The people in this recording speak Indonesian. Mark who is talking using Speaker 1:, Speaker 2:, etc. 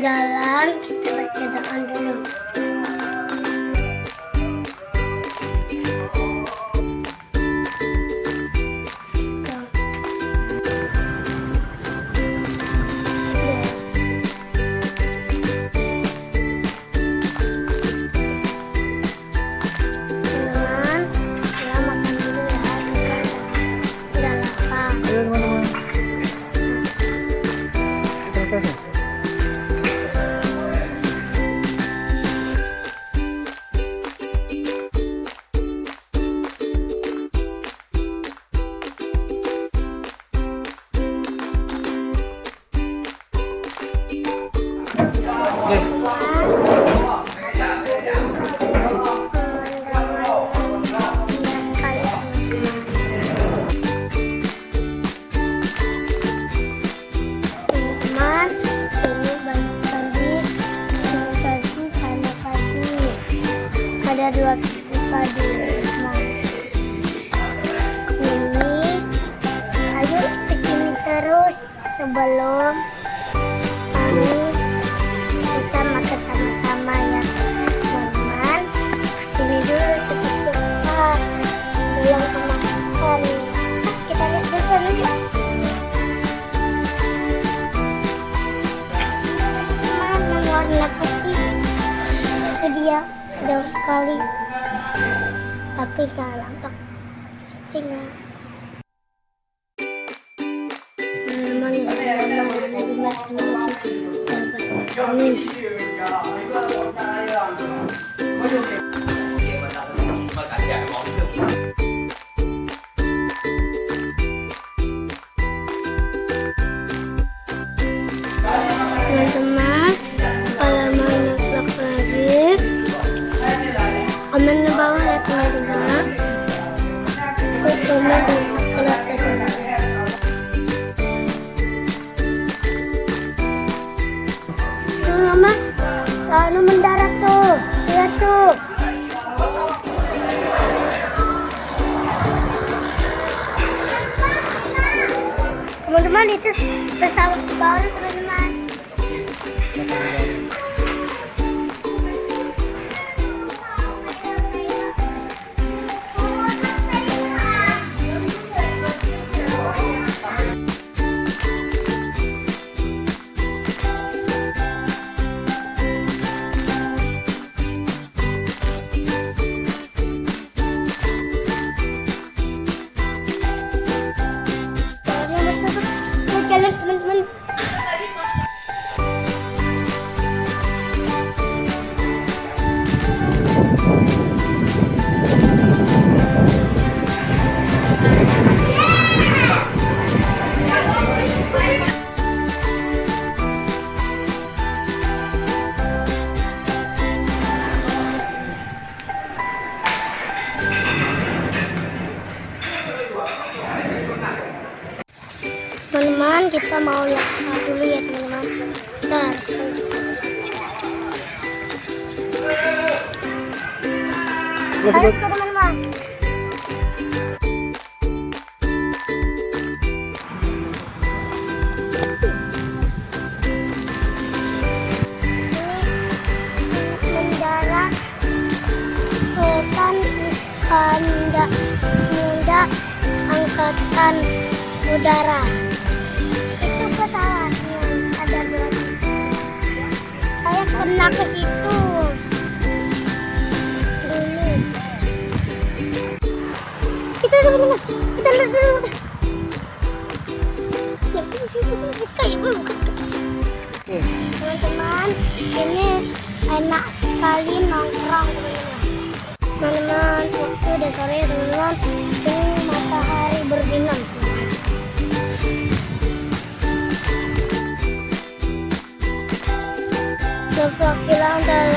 Speaker 1: jalan, kita baca doa dulu. Ada 2 padi ini, ayo kesini terus sebelum kita makan sama-sama ya teman-teman. Kesini dulu cepat-cepat belum makan. Kita lihat dulu yuk teman, yang warna putih itu dia. Jauh sekali, tapi nggak nampak. Tinggal teman-teman, kalau mau ngeblok lagi komen di bawah ya teman-teman. Komen dan subscribe ya teman-teman. Tuh mama, lalu mendarat tuh, lihat tuh. Teman-teman, itu pesawat baru teman-teman. Jalan teman-teman. Teman-teman, kita mau lihat dulu ya teman-teman. Bentar. Harus ke teman-teman. Mendarat Sultan Iskandar Muda Angkatan Udara. Itu pesawatnya ada 2. Saya pernah ke situ dulu. Kita dulu, kita lihat dulu. Teman-teman, ini enak sekali nongkrong. Teman-teman, waktu udah sore teman-teman. Ini matahari berbinar. Sepak bilang dari